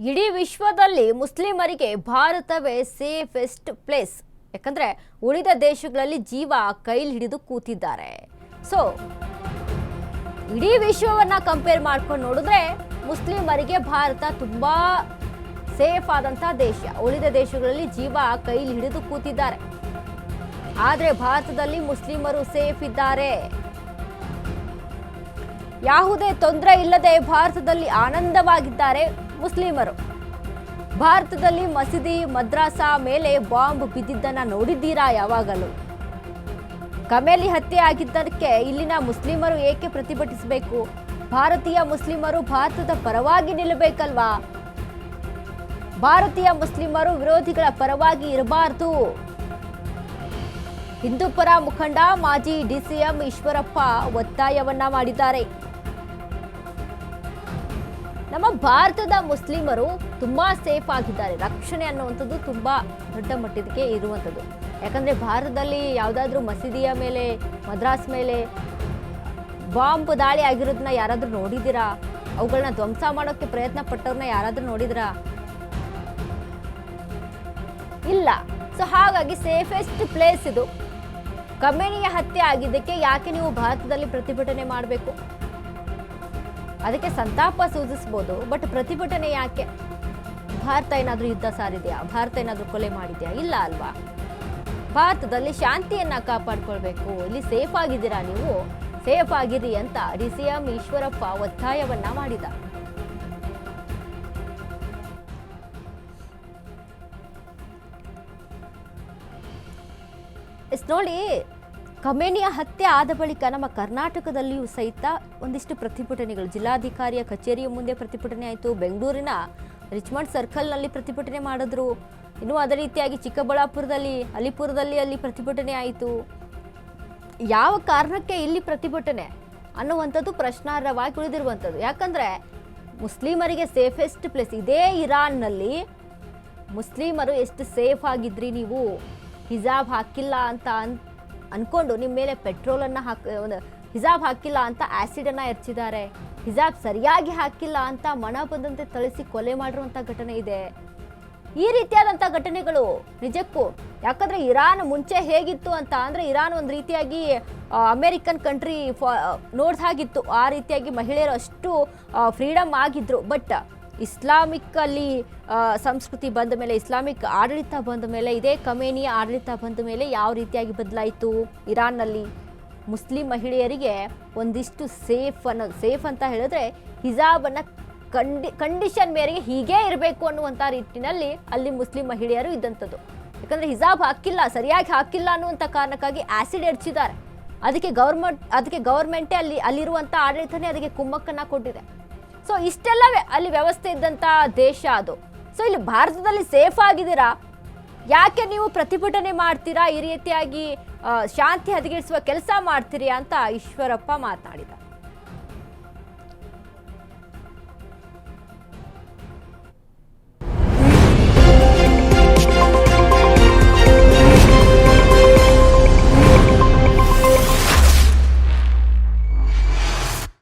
ಇಡೀ ವಿಶ್ವದಲ್ಲಿ ಮುಸ್ಲಿಮರಿಗೆ ಭಾರತವೇ ಸೇಫೆಸ್ಟ್ ಪ್ಲೇಸ್. ಯಾಕಂದ್ರೆ ಉಳಿದ ದೇಶಗಳಲ್ಲಿ ಜೀವ ಕೈಲಿ ಹಿಡಿದು ಕೂತಿದ್ದಾರೆ. ಸೊ ಇಡೀ ವಿಶ್ವವನ್ನ ಕಂಪೇರ್ ಮಾಡ್ಕೊಂಡು ನೋಡಿದ್ರೆ ಮುಸ್ಲಿಮರಿಗೆ ಭಾರತ ತುಂಬಾ ಸೇಫ್ ಆದಂತ ದೇಶ. ಉಳಿದ ದೇಶಗಳಲ್ಲಿ ಜೀವ ಕೈಲಿ ಹಿಡಿದು ಕೂತಿದ್ದಾರೆ. ಆದ್ರೆ ಭಾರತದಲ್ಲಿ ಮುಸ್ಲಿಮರು ಸೇಫ್ ಇದ್ದಾರೆ. ಯಾವುದೇ ತೊಂದರೆ ಇಲ್ಲದೆ ಭಾರತದಲ್ಲಿ ಆನಂದವಾಗಿದ್ದಾರೆ ಮುಸ್ಲಿಮರು. ಭಾರತದಲ್ಲಿ ಮಸೀದಿ ಮದ್ರಾಸಾ ಮೇಲೆ ಬಾಂಬ್ ಬಿದ್ದಿದ್ದನ್ನ ನೋಡಿದ್ದೀರಾ ಯಾವಾಗಲೂ? ಕಮೇಲಿ ಹತ್ಯೆ ಆಗಿದ್ದಕ್ಕೆ ಇಲ್ಲಿನ ಮುಸ್ಲಿಮರು ಏಕೆ ಪ್ರತಿಭಟಿಸಬೇಕು? ಭಾರತೀಯ ಮುಸ್ಲಿಮರು ಭಾರತದ ಪರವಾಗಿ ನಿಲ್ಲಬೇಕಲ್ವಾ? ಭಾರತೀಯ ಮುಸ್ಲಿಮರು ವಿರೋಧಿಗಳ ಪರವಾಗಿ ಇರಬಾರದು. ಹಿಂದೂಪರ ಮುಖಂಡ ಮಾಜಿ ಡಿಸಿಎಂ ಈಶ್ವರಪ್ಪ ಒತ್ತಾಯವನ್ನ ಮಾಡಿದ್ದಾರೆ. ನಮ್ಮ ಭಾರತದ ಮುಸ್ಲಿಮರು ತುಂಬಾ ಸೇಫ್ ಆಗಿದ್ದಾರೆ. ರಕ್ಷಣೆ ಅನ್ನುವಂಥದ್ದು ತುಂಬಾ ದೊಡ್ಡ ಮಟ್ಟಕ್ಕೆ ಇರುವಂಥದ್ದು. ಯಾಕಂದ್ರೆ ಭಾರತದಲ್ಲಿ ಯಾವುದಾದ್ರೂ ಮಸೀದಿಯ ಮೇಲೆ ಮದ್ರಾಸ್ ಮೇಲೆ ಬಾಂಬ್ ದಾಳಿ ಆಗಿರೋದನ್ನ ಯಾರಾದ್ರೂ ನೋಡಿದ್ದೀರಾ? ಅವುಗಳನ್ನ ಧ್ವಂಸ ಮಾಡೋಕ್ಕೆ ಪ್ರಯತ್ನ ಪಟ್ಟವ್ರನ್ನ ಯಾರಾದ್ರೂ ನೋಡಿದ್ರಾ? ಇಲ್ಲ. ಸೊ ಹಾಗಾಗಿ ಸೇಫೆಸ್ಟ್ ಪ್ಲೇಸ್ ಇದು. ಖಮೇನಿಯ ಹತ್ಯೆ ಆಗಿದ್ದಕ್ಕೆ ಯಾಕೆ ನೀವು ಭಾರತದಲ್ಲಿ ಪ್ರತಿಭಟನೆ ಮಾಡಬೇಕು? ಅದಕ್ಕೆ ಸಂತಾಪ ಸೂಚಿಸಬಹುದು, ಬಟ್ ಪ್ರತಿಭಟನೆ ಯಾಕೆ? ಭಾರತ ಏನಾದ್ರೂ ಯುದ್ಧ ಸಾರಿದೆಯಾ? ಭಾರತ ಏನಾದ್ರೂ ಕೊಲೆ ಮಾಡಿದ್ಯಾ? ಇಲ್ಲ ಅಲ್ವಾ? ಭಾರತದಲ್ಲಿ ಶಾಂತಿಯನ್ನ ಕಾಪಾಡ್ಕೊಳ್ಬೇಕು. ಇಲ್ಲಿ ಸೇಫ್ ಆಗಿದ್ದೀರಾ ನೀವು? ಸೇಫ್ ಆಗಿರಿ ಅಂತ ಡಿಸಿಎಂ ಈಶ್ವರಪ್ಪ ಒತ್ತಾಯವನ್ನ ಮಾಡಿದ. ನೋಡಿ, ಖಮೇನಿಯ ಹತ್ಯೆ ಆದ ಬಳಿಕ ನಮ್ಮ ಕರ್ನಾಟಕದಲ್ಲಿಯೂ ಸಹಿತ ಒಂದಿಷ್ಟು ಪ್ರತಿಭಟನೆಗಳು, ಜಿಲ್ಲಾಧಿಕಾರಿಯ ಕಚೇರಿಯ ಮುಂದೆ ಪ್ರತಿಭಟನೆ ಆಯಿತು. ಬೆಂಗಳೂರಿನ ರಿಚ್ಮಂಡ್ ಸರ್ಕಲ್ನಲ್ಲಿ ಪ್ರತಿಭಟನೆ ಮಾಡಿದ್ರು. ಇನ್ನು ಅದೇ ರೀತಿಯಾಗಿ ಚಿಕ್ಕಬಳ್ಳಾಪುರದಲ್ಲಿ, ಅಲಿಪುರದಲ್ಲಿ ಅಲ್ಲಿ ಪ್ರತಿಭಟನೆ ಆಯಿತು. ಯಾವ ಕಾರಣಕ್ಕೆ ಇಲ್ಲಿ ಪ್ರತಿಭಟನೆ ಅನ್ನುವಂಥದ್ದು ಪ್ರಶ್ನಾರ್ಹವಾಗಿ ಉಳಿದಿರುವಂಥದ್ದು. ಯಾಕಂದ್ರೆ ಮುಸ್ಲಿಮರಿಗೆ ಸೇಫೆಸ್ಟ್ ಪ್ಲೇಸ್ ಇದೇ ಇರಾನ್ನಲ್ಲಿ. ಮುಸ್ಲಿಮರು ಎಷ್ಟು ಸೇಫ್ ಆಗಿದ್ರಿ ನೀವು? ಹಿಜಾಬ್ ಹಾಕಿಲ್ಲ ಅಂತ ಅನ್ಕೊಂಡು ನಿಮ್ಮ ಮೇಲೆ ಪೆಟ್ರೋಲನ್ನು ಹಿಜಾಬ್ ಹಾಕಿಲ್ಲ ಅಂತ ಆ್ಯಸಿಡನ್ನು ಎರಚಿದ್ದಾರೆ. ಹಿಜಾಬ್ ಸರಿಯಾಗಿ ಹಾಕಿಲ್ಲ ಅಂತ ಮನ ಬಂದಂತೆ ಥಳಿಸಿ ಕೊಲೆ ಮಾಡಿರುವಂಥ ಘಟನೆ ಇದೆ. ಈ ರೀತಿಯಾದಂಥ ಘಟನೆಗಳು ನಿಜಕ್ಕೂ, ಯಾಕಂದರೆ ಇರಾನ್ ಮುಂಚೆ ಹೇಗಿತ್ತು ಅಂತ ಅಂದರೆ, ಇರಾನ್ ಒಂದು ರೀತಿಯಾಗಿ ಅಮೇರಿಕನ್ ಕಂಟ್ರಿ ನೋಡ್ದ ಹಾಗಿತ್ತು. ಆ ರೀತಿಯಾಗಿ ಮಹಿಳೆಯರು ಅಷ್ಟು ಫ್ರೀಡಮ್ ಆಗಿದ್ರು. ಬಟ್ ಇಸ್ಲಾಮಿಕ್ ಅಲ್ಲಿ ಸಂಸ್ಕೃತಿ ಬಂದ ಮೇಲೆ, ಇಸ್ಲಾಮಿಕ್ ಆಡಳಿತ ಬಂದ ಮೇಲೆ, ಇದೇ ಖಮೇನಿಯ ಆಡಳಿತ ಬಂದ ಮೇಲೆ ಯಾವ ರೀತಿಯಾಗಿ ಬದಲಾಯಿತು ಇರಾನ್ನಲ್ಲಿ? ಮುಸ್ಲಿಂ ಮಹಿಳೆಯರಿಗೆ ಒಂದಿಷ್ಟು ಸೇಫ್ ಅಂತ ಹೇಳಿದ್ರೆ ಹಿಜಾಬನ್ನು ಕಂಡೀಷನ್ ಮೇರೆಗೆ ಹೀಗೇ ಇರಬೇಕು ಅನ್ನುವಂಥ ರೀತಿಯಲ್ಲಿ ಅಲ್ಲಿ ಮುಸ್ಲಿಂ ಮಹಿಳೆಯರು ಇದ್ದಂಥದ್ದು. ಯಾಕಂದರೆ ಹಿಜಾಬ್ ಹಾಕಿಲ್ಲ, ಸರಿಯಾಗಿ ಹಾಕಿಲ್ಲ ಅನ್ನುವಂಥ ಕಾರಣಕ್ಕಾಗಿ ಆ್ಯಸಿಡ್ ಎರಚಿದ್ದಾರೆ. ಅದಕ್ಕೆ ಗೌರ್ಮೆಂಟೇ ಅಲ್ಲಿರುವಂಥ ಆಡಳಿತನೇ ಅದಕ್ಕೆ ಕುಮ್ಮಕ್ಕನ್ನು ಕೊಟ್ಟಿದೆ. ಸೊ ಇಷ್ಟೆಲ್ಲ ಅಲ್ಲಿ ವ್ಯವಸ್ಥೆ ಇದ್ದಂಥ ದೇಶ ಅದು. ಸೊ ಇಲ್ಲಿ ಭಾರತದಲ್ಲಿ ಸೇಫ್ ಆಗಿದ್ದೀರಾ, ಯಾಕೆ ನೀವು ಪ್ರತಿಭಟನೆ ಮಾಡ್ತೀರಾ? ಈ ರೀತಿಯಾಗಿ ಶಾಂತಿ ಹದಗೆಡಿಸುವ ಕೆಲಸ ಮಾಡ್ತೀರಿ ಅಂತ ಈಶ್ವರಪ್ಪ ಮಾತನಾಡಿದ.